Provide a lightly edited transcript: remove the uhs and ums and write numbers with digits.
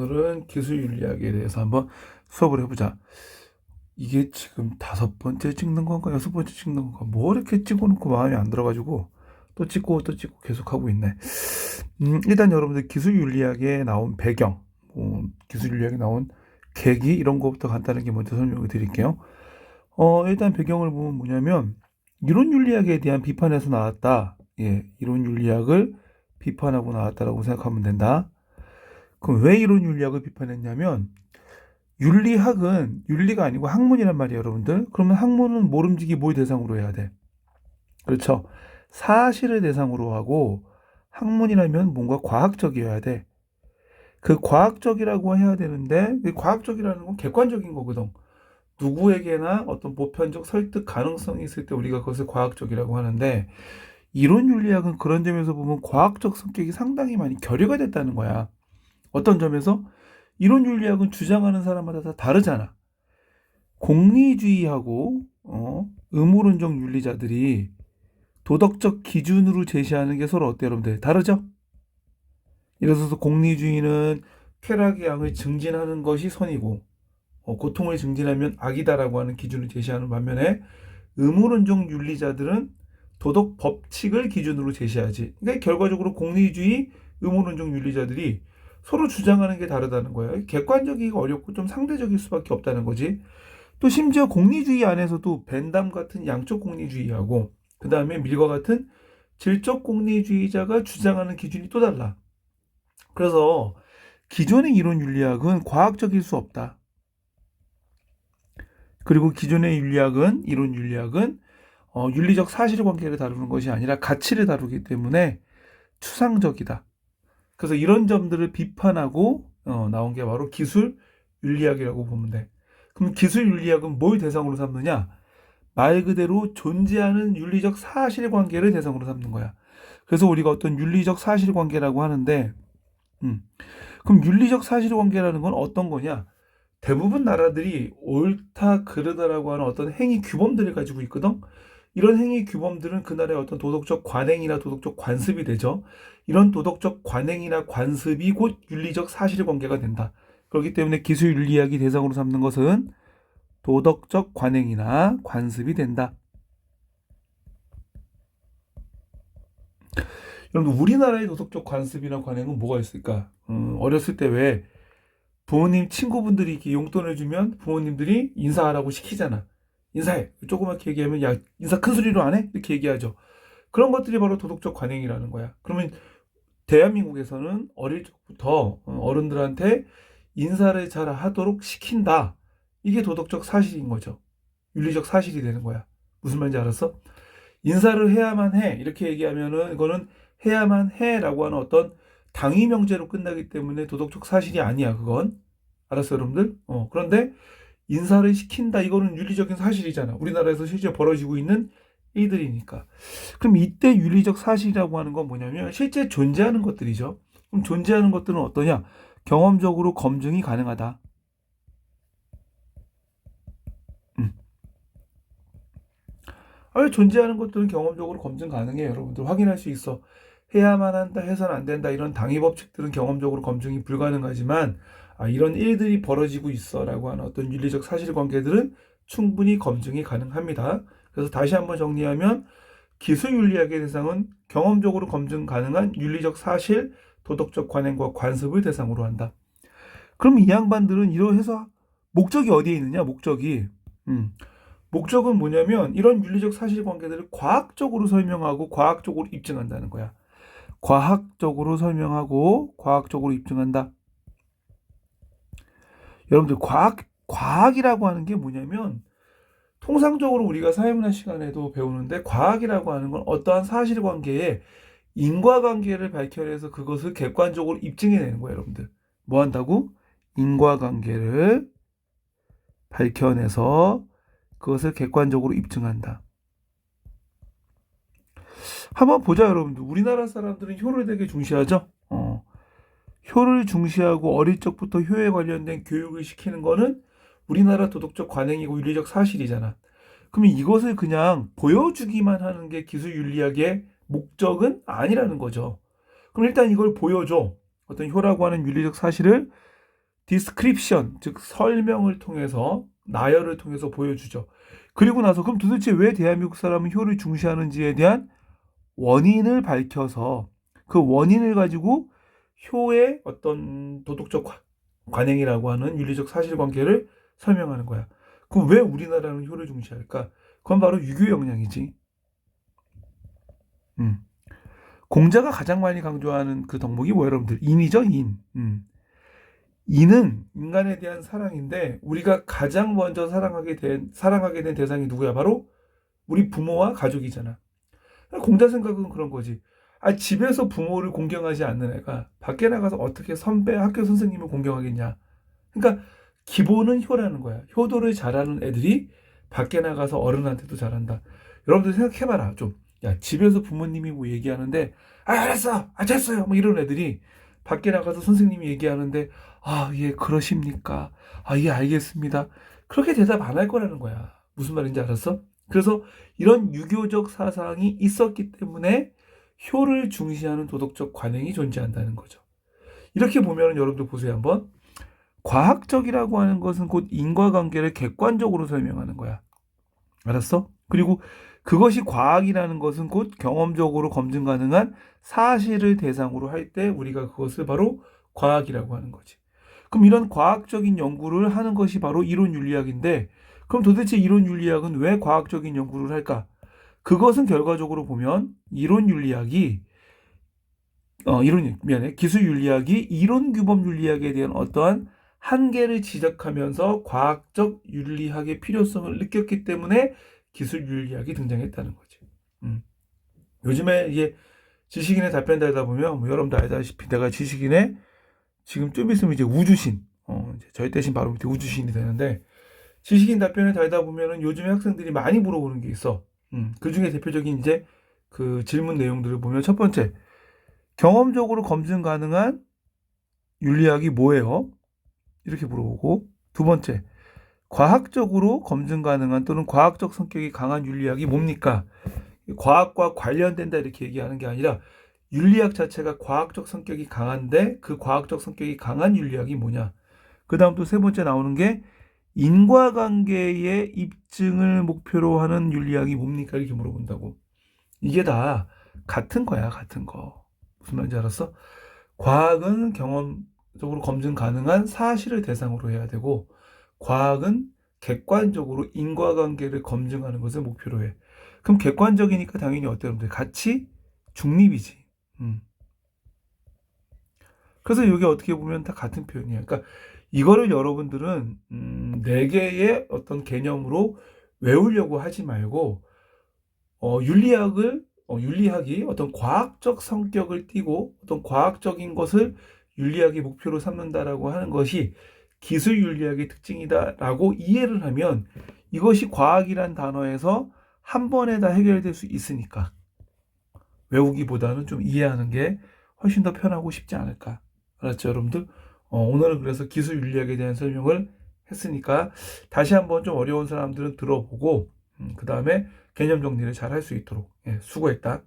오늘은 기술윤리학에 대해서 한번 수업을 해보자. 이게 지금 5번째 찍는 건가 6번째 찍는 건가 뭐 이렇게 찍어놓고 마음에 안 들어가지고 또 찍고 또 찍고 계속 하고 있네. 일단 여러분들 기술윤리학에 나온 배경, 기술윤리학에 나온 계기 이런 것부터 간단하게 먼저 설명을 드릴게요. 일단 배경을 보면 뭐냐면 이론윤리학에 대한 비판에서 나왔다. 예, 이론윤리학을 비판하고 나왔다라고 생각하면 된다. 그럼 왜 이론윤리학을 비판했냐면 윤리학은 윤리가 아니고 학문이란 말이에요, 여러분들. 그러면 학문은 모름지기 뭘 대상으로 해야 돼? 그렇죠. 사실을 대상으로 하고 학문이라면 뭔가 과학적이어야 돼. 그 과학적이라고 해야 되는데 그 과학적이라는 건 객관적인 거거든. 누구에게나 어떤 보편적 설득 가능성이 있을 때 우리가 그것을 과학적이라고 하는데 이론 윤리학은 그런 점에서 보면 과학적 성격이 상당히 많이 결여가 됐다는 거야. 어떤 점에서 이론 윤리학은 주장하는 사람마다 다 다르잖아. 공리주의하고 음모론적 윤리자들이 도덕적 기준으로 제시하는 게 서로 어때요, 여러분들? 다르죠? 예를 들어서 공리주의는 쾌락의 양을 증진하는 것이 선이고 고통을 증진하면 악이다라고 하는 기준을 제시하는 반면에 음모론적 윤리자들은 도덕 법칙을 기준으로 제시하지. 그러니까 결과적으로 공리주의, 음모론적 윤리자들이 서로 주장하는 게 다르다는 거예요. 객관적이기가 어렵고 좀 상대적일 수밖에 없다는 거지. 또 심지어 공리주의 안에서도 벤담 같은 양적 공리주의하고 그 다음에 밀과 같은 질적 공리주의자가 주장하는 기준이 또 달라. 그래서 기존의 이론 윤리학은 과학적일 수 없다. 그리고 기존의 윤리학은 이론 윤리학은 윤리적 사실관계를 다루는 것이 아니라 가치를 다루기 때문에 추상적이다. 그래서 이런 점들을 비판하고 나온 게 바로 기술 윤리학이라고 보면 돼. 그럼 기술 윤리학은 뭘 대상으로 삼느냐? 말 그대로 존재하는 윤리적 사실관계를 대상으로 삼는 거야. 그래서 우리가 어떤 윤리적 사실관계라고 하는데 그럼 윤리적 사실관계라는 건 어떤 거냐? 대부분 나라들이 옳다 그르다라고 하는 어떤 행위 규범들을 가지고 있거든. 이런 행위 규범들은 그 나라의 어떤 도덕적 관행이나 도덕적 관습이 되죠. 이런 도덕적 관행이나 관습이 곧 윤리적 사실관계가 된다. 그렇기 때문에 기술윤리학이 대상으로 삼는 것은 도덕적 관행이나 관습이 된다. 여러분 우리나라의 도덕적 관습이나 관행은 뭐가 있을까? 어렸을 때 왜 부모님 친구분들이 이렇게 용돈을 주면 부모님들이 인사하라고 시키잖아. 인사해. 조그맣게 얘기하면 야 인사 큰 소리로 안 해? 이렇게 얘기하죠. 그런 것들이 바로 도덕적 관행이라는 거야. 그러면 대한민국에서는 어릴 적부터 어른들한테 인사를 잘 하도록 시킨다. 이게 도덕적 사실인 거죠. 윤리적 사실이 되는 거야. 무슨 말인지 알았어? 인사를 해야만 해. 이렇게 얘기하면은 이거는 해야만 해라고 하는 어떤 당위 명제로 끝나기 때문에 도덕적 사실이 아니야. 그건. 알았어요, 여러분들? 그런데 인사를 시킨다. 이거는 윤리적인 사실이잖아. 우리나라에서 실제 벌어지고 있는 일들이니까. 그럼 이때 윤리적 사실이라고 하는 건 뭐냐면 실제 존재하는 것들이죠. 그럼 존재하는 것들은 어떠냐? 경험적으로 검증이 가능하다. 존재하는 것들은 경험적으로 검증 가능해요. 여러분들 확인할 수 있어. 해야만 한다, 해서는 안 된다. 이런 당위 법칙들은 경험적으로 검증이 불가능하지만 이런 일들이 벌어지고 있어라고 하는 어떤 윤리적 사실관계들은 충분히 검증이 가능합니다. 그래서 다시 한번 정리하면 기술윤리학의 대상은 경험적으로 검증 가능한 윤리적 사실, 도덕적 관행과 관습을 대상으로 한다. 그럼 이 양반들은 이러해서 목적이 어디에 있느냐? 목적은 뭐냐면 이런 윤리적 사실관계들을 과학적으로 설명하고 과학적으로 입증한다는 거야. 과학적으로 설명하고 과학적으로 입증한다. 여러분들 과학이라고 하는 게 뭐냐면 통상적으로 우리가 사회문화 시간에도 배우는데 과학이라고 하는 건 어떠한 사실관계에 인과관계를 밝혀내서 그것을 객관적으로 입증해내는 거예요, 여러분들. 뭐 한다고? 인과관계를 밝혀내서 그것을 객관적으로 입증한다. 한번 보자, 여러분들. 우리나라 사람들은 효를 되게 중시하죠? 효를 중시하고 어릴 적부터 효에 관련된 교육을 시키는 거는 우리나라 도덕적 관행이고 윤리적 사실이잖아. 그러면 이것을 그냥 보여주기만 하는 게 기술윤리학의 목적은 아니라는 거죠. 그럼 일단 이걸 보여줘. 어떤 효라고 하는 윤리적 사실을 description, 즉 설명을 통해서 나열을 통해서 보여주죠. 그리고 나서 그럼 도대체 왜 대한민국 사람은 효를 중시하는지에 대한 원인을 밝혀서 그 원인을 가지고 효의 어떤 도덕적 관행이라고 하는 윤리적 사실관계를 설명하는 거야. 그럼 왜 우리나라는 효를 중시할까? 그건 바로 유교 영향이지. 공자가 가장 많이 강조하는 그 덕목이 뭐 여러분들? 인이죠, 인. 인은 인간에 대한 사랑인데 우리가 가장 먼저 사랑하게 된 대상이 누구야? 바로 우리 부모와 가족이잖아. 공자 생각은 그런 거지. 집에서 부모를 공경하지 않는 애가 밖에 나가서 어떻게 선배, 학교 선생님을 공경하겠냐. 그러니까 기본은 효라는 거야. 효도를 잘하는 애들이 밖에 나가서 어른한테도 잘한다. 여러분들 생각해봐라. 좀. 야, 집에서 부모님이 뭐 얘기하는데 알았어. 됐어요. 뭐 이런 애들이 밖에 나가서 선생님이 얘기하는데 예, 그러십니까? 예, 알겠습니다. 그렇게 대답 안 할 거라는 거야. 무슨 말인지 알았어? 그래서 이런 유교적 사상이 있었기 때문에 효를 중시하는 도덕적 관행이 존재한다는 거죠. 이렇게 보면 여러분들 보세요 한번. 과학적이라고 하는 것은 곧 인과관계를 객관적으로 설명하는 거야. 알았어? 그리고 그것이 과학이라는 것은 곧 경험적으로 검증 가능한 사실을 대상으로 할 때 우리가 그것을 바로 과학이라고 하는 거지. 그럼 이런 과학적인 연구를 하는 것이 바로 이론 윤리학인데 그럼 도대체 이론 윤리학은 왜 과학적인 연구를 할까? 그것은 결과적으로 보면 이론 윤리학이 기술 윤리학이 이론 규범 윤리학에 대한 어떠한 한계를 지적하면서 과학적 윤리학의 필요성을 느꼈기 때문에 기술 윤리학이 등장했다는 거지. 요즘에 이게 지식인의 답변 달다 보면 뭐 여러분도 알다시피 내가 지식인의 지금 좀 있으면 이제 우주신, 이제 저희 대신 바로 밑에 우주신이 되는데 지식인 답변을 달다 보면은 요즘에 학생들이 많이 물어보는 게 있어. 그 중에 대표적인 이제 그 질문 내용들을 보면 첫 번째, 경험적으로 검증 가능한 윤리학이 뭐예요? 이렇게 물어보고 두 번째, 과학적으로 검증 가능한 또는 과학적 성격이 강한 윤리학이 뭡니까? 과학과 관련된다 이렇게 얘기하는 게 아니라 윤리학 자체가 과학적 성격이 강한데 그 과학적 성격이 강한 윤리학이 뭐냐? 그 다음 또 세 번째 나오는 게 인과관계의 입증을 목표로 하는 윤리학이 뭡니까? 이렇게 물어본다고. 이게 다 같은 거야, 같은 거. 무슨 말인지 알았어? 과학은 경험적으로 검증 가능한 사실을 대상으로 해야 되고 과학은 객관적으로 인과관계를 검증하는 것을 목표로 해. 그럼 객관적이니까 당연히 어때 여러분들? 같이 중립이지. 그래서 이게 어떻게 보면 다 같은 표현이야. 그러니까 이거를 여러분들은 네 개의 어떤 개념으로 외우려고 하지 말고 윤리학이 어떤 과학적 성격을 띠고 어떤 과학적인 것을 윤리학의 목표로 삼는다라고 하는 것이 기술 윤리학의 특징이다라고 이해를 하면 이것이 과학이란 단어에서 한 번에 다 해결될 수 있으니까 외우기보다는 좀 이해하는 게 훨씬 더 편하고 쉽지 않을까. 알았죠, 여러분들? 오늘은 그래서 기술 윤리학에 대한 설명을 했으니까 다시 한번 좀 어려운 사람들은 들어보고 그 다음에 개념 정리를 잘 할 수 있도록 수고했다.